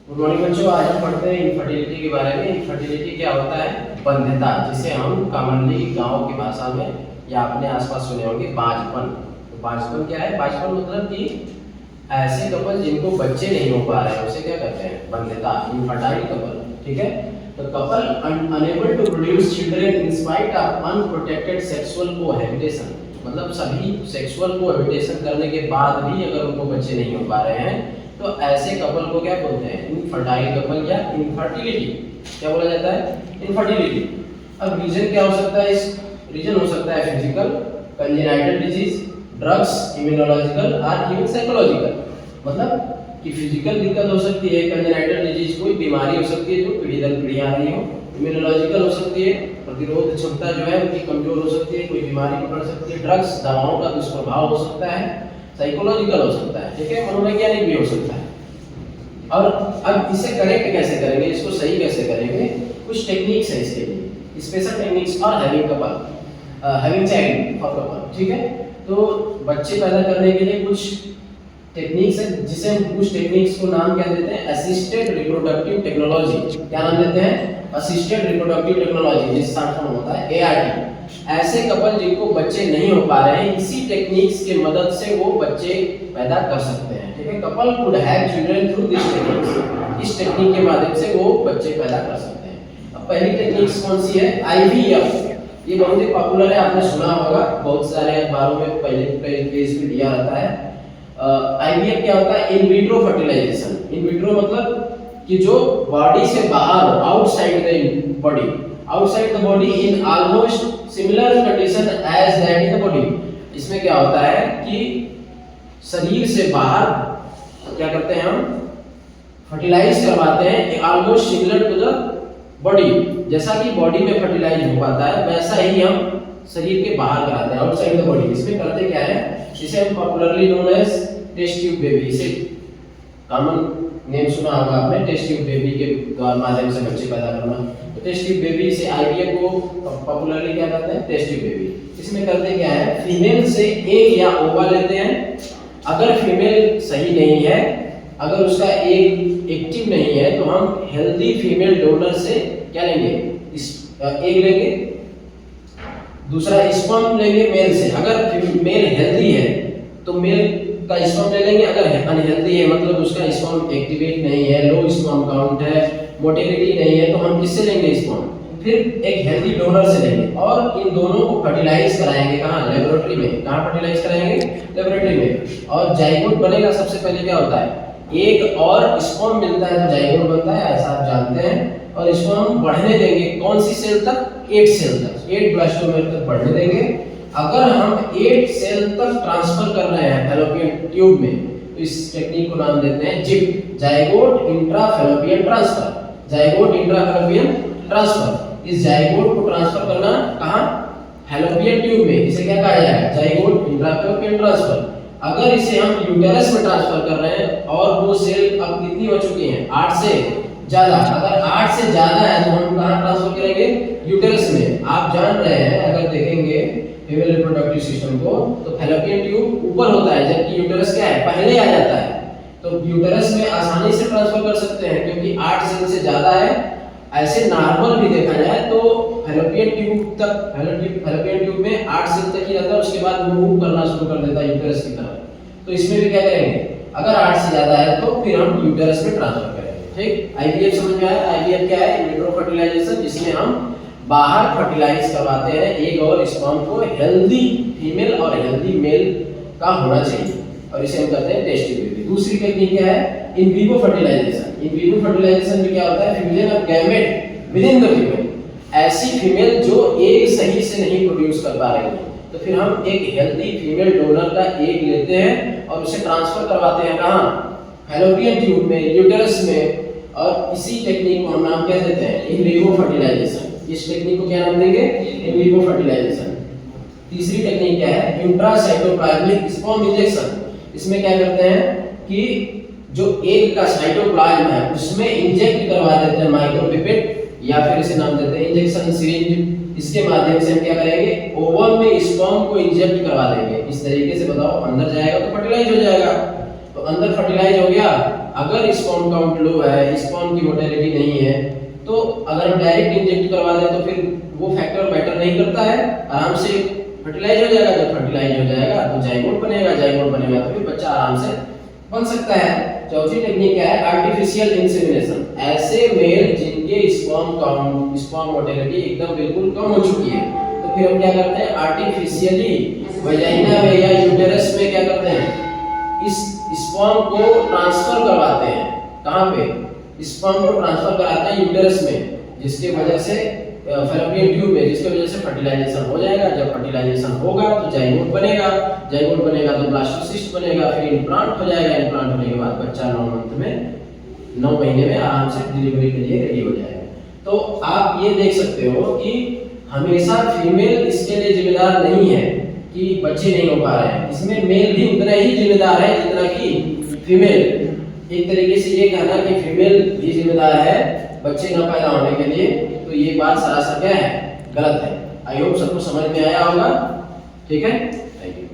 Good morning बच्चों, आज हम पढ़ते हैं इनफर्टिलिटी के बारे में। इनफर्टिलिटी क्या होता है? बंध्यता, जिसे हम कॉमनली गांव की भाषा में या अपने आसपास सुने होंगे बांझपन। तो बांझपन क्या है? बांझपन मतलब कि ऐसे कपल जिनको बच्चे नहीं हो पा रहे हैं उसे क्या कहते हैं? बंध्यता, इनफर्टाइल कपल। ठीक है, तो couple unable to produce children in spite of unprotected sexual cohabitation, मतलब सभी सेक्सुअल कोहैबिटेशन करने के बाद भी अगर उनको बच्चे नहीं हो पा रहे हैं तो ऐसे कपल को क्या बोलते हैं? इनफर्टाइल कपल या इनफर्टिलिटी। क्या बोला जाता है? इनफर्टिलिटी। अब रीजन क्या हो सकता है? इस रीजन हो सकता है physical, congenital disease, drugs, immunological और इवन साइकोलॉजिकल। मतलब कि फिजिकल दिक्कत हो सकती है, कंजेनाइटल डिजीज कोई बीमारी हो सकती है जो पीढ़ी दर पीढ़ी आ रही हो, इम्यूनोलॉजिकल हो सकती है, प्रतिरोध क्षमता जो है उनकी कमजोर हो सकती है, कोई बीमारी पकड़ सकती है, ड्रग्स दवाओं का दुष्प्रभाव हो सकता है, साइकोलॉजिकल हो सकता है, ठीक है, मनोवैज्ञानिक भी हो सकता है। और अब इसे करेक्ट कैसे करेंगे, इसको सही कैसे करेंगे? कुछ टेक्निक्स है इसके लिए, special techniques for having couple, having child for couple. ठीक है, तो बच्चे पैदा करने के लिए कुछ टेक्निक्स है, जिसे हम कुछ टेक्निक्स को नाम क्या देते हैं? Assisted reproductive technology. क्या नाम देते हैं? असिस्टेड रिप्रोडक्टिव टेक्नोलॉजी, जिसका शॉर्ट फॉर्म होता है ART। ऐसे कपल जिनको बच्चे नहीं हो पा रहे हैं, इसी टेक्निक्स के मदद से वो बच्चे पैदा कर सकते हैं। ठीक है, couple could have children through this techniques. इस टेक्निक के माध्यम से वो बच्चे पैदा कर सकते हैं। अब पहली टेक्निक्स कौन सी है? IVF। ये बहुत ही पॉपुलर है, आपने सुना होगा, बहुत सारे अखबारों में पहले पेज पे दिया रहता है। IVF क्या होता है? In vitro fertilisation. In vitro मतलब कि जो बॉडी से बाहर, outside the body, outside the body in almost similar condition as that in the body. इसमें क्या होता है कि शरीर से बाहर क्या करते हैं? हम फर्टिलाइज करवाते हैं almost similar to the body. जैसा कि बॉडी में फर्टिलाइज हो पाता है वैसा ही हम शरीर के बाहर कराते हैं, आउटसाइड द बॉडी। इसमें करते क्या है? इसे हम popularly known as test tube baby, इसे कॉमन नेम सुना होगा आपने, टेस्ट ट्यूब बेबी के माध्यम से बच्चे पैदा करना। तो टेस्ट ट्यूब बेबी से IVF को पॉपुलरली क्या कहते हैं? Test tube baby. इसमें करते क्या है? फीमेल से एग या ओवा लेते हैं। अगर फीमेल सही नहीं है, अगर उसका एग एक्टिव नहीं है, तो हम हेल्दी फीमेल डोनर से क्या लेंगे? एग लेंगे, दूसरा स्पर्म लेंगे मेल से। अगर मेल हेल्दी है तो मेल का स्पर्म ले लेंगे, अगर अनहेल्दी है मतलब उसका स्पर्म एक्टिवेट नहीं है, लो स्पर्म काउंट है, मोटिलिटी नहीं है, तो हम किससे लेंगे स्पर्म? फिर एक हेल्दी डोनर से लेंगे और इन दोनों को फर्टिलाइज कराएंगे। कहाँ? लेबोरेटरी में। कहाँ फर्टिलाइज कराएंगे? लेबोरेटरी में। और जाइगोट बनेगा। सबसे पहले क्या होता है? एक और स्पर्म मिलता है तो जाइगोट बनता है, ऐसा आप जानते हैं। और स्पर्म बढ़ने देंगे कौन सी सेल तक? 8 सेल तक, 8 ब्लास्टोमेर तक बढ़ने देंगे। अगर हम 8 सेल तक ट्रांसफर कर रहे हैं फैलोपियन ट्यूब में, तो इस टेक्निक को नाम देते हैं जिप, zygote intrafallopian transfer. Zygote intrafallopian transfer. इस जाइगोट को ट्रांसफर करना कहाँ? फैलोपियन ट्यूब में। इसे क्या कहा जाएगा? Zygote intrafallopian transfer. अगर इसे हम यूटेरस में ट्रांसफर कर रहे हैं और वो सेल अब कितनी हो चुकी हैं? 8 से ज्यादा। अगर 8 से ज्यादा है तो हम कहाँ ट्रांसफर करेंगे? यूटेरस में। आप जान रहे हैं, अगर देखेंगे फीमेल रिप्रोडक्टिव सिस्टम को, तो फैलोपियन ट्यूब ऊपर होता है, जबकि यूटेरस क्या है? पहले आ जाता है। तो यूटेरस में आसानी से ट्रांसफर कर सकते हैं क्योंकि 8 सेल से ज्यादा है। ऐसे नॉर्मल भी देखा जाए तो फैलोपियन ट्यूब तक, फैलोपियन ट्यूब में 8 सेल तक ही रहता है, उसके बाद वो मूव करना शुरू कर देता है यूटेरस की तरफ। तो इसमें भी क्या करेंगे? अगर 8 से ज्यादा है तो फिर हम यूटेरस में ट्रांसफर करेंगे। ठीक, IVF समझ में आया? IVF क्या है? इन विट्रो फर्टिलाइजेशन, जिसमें हम बाहर फर्टिलाइज करवाते हैं एग और स्पर्म को, हेल्दी फीमेल और हेल्दी मेल का होना चाहिए, और इसे हम कहते हैं टेस्ट ट्यूब बेबी। दूसरी टेक्निक क्या है? In vivo fertilisation. In vivo fertilisation में क्या होता है? Fusion of gamete within the female. ऐसी फीमेल जो एग सही से नहीं प्रोड्यूस कर पा रही है, तो फिर हम एक हेल्दी फीमेल डोनर का एग लेते हैं और उसे ट्रांसफर करवाते हैं कहाँ? फैलोपियन ट्यूब में, यूटेरस में। और इसी टेक्निक को हम नाम क्या देते हैं? In vivo fertilisation. इस टेक्निक को क्या नाम देंगे? In vivo fertilisation. तीसरी टेक्निक क्या है? Intracytoplasmic sperm injection. इसमें क्या करते हैं कि जो एग का साइटोप्लाज्म है उसमें इंजेक्ट करवा देते हैं माइक्रोपिपेट, या फिर इसे नाम देते हैं इंजेक्शन सिरिंज। इसके माध्यम से हम क्या करेंगे? ओवम में स्पर्म को इंजेक्ट करवा देंगे। इस तरीके से बताओ, अंदर जाएगा तो फर्टिलाइज हो जाएगा। तो तो अंदर फर्टिलाइज हो गया। अगर स्पर्म काउंट लो है, स्पर्म की मोटिलिटी नहीं है, तो अगर हम डायरेक्ट इंजेक्ट करवा दें तो फिर वो फैक्टर मैटर नहीं करता है, आराम से फर्टिलाइज हो जाएगा। जब फर्टिलाइज हो जाएगा तो जाइगोट बनेगा, जाइगोट बनेगा तो फिर बच्चा आराम से बन सकता है। चौथी टेक्निक क्या है? Artificial insemination. ऐसे मेल जिनके स्पर्म काउंट, स्पर्म मोटिलिटी एकदम बिल्कुल कम हो चुकी है, तो फिर हम क्या करते हैं? आर्टिफिशियली वजाइना में या यूटेरस में क्या करते हैं? इस स्पर्म को ट्रांसफर करवाते हैं। कहाँ पे? स्पर्म को ट्रांसफर कराते हैं यूटेरस में, जिसके वजह से फैलोपियन ट्यूब में, जिसकी वजह से फर्टिलाइजेशन हो जाएगा। जब फर्टिलाइजेशन होगा तो जाइगोट बनेगा, जाइगोट बनेगा तो ब्लास्टोसिस्ट बनेगा, फिर इम्प्लांट हो जाएगा। इम्प्लांट होने के बाद बच्चा 9 महीने में आराम से डिलीवरी के लिए रेडी हो जाएगा। तो आप ये देख सकते हो कि हमेशा फीमेल इसके लिए जिम्मेदार नहीं है कि बच्चे नहीं हो पा रहे हैं, इसमें मेल भी उतना ही जिम्मेदार है जितना कि फीमेल। एक तरीके से ये कहना कि फीमेल भी जिम्मेदार है बच्चे न पैदा होने के लिए, तो ये बात सरासर क्या है? गलत है। आई होप सबको समझ में आया होगा। ठीक है, थैंक यू।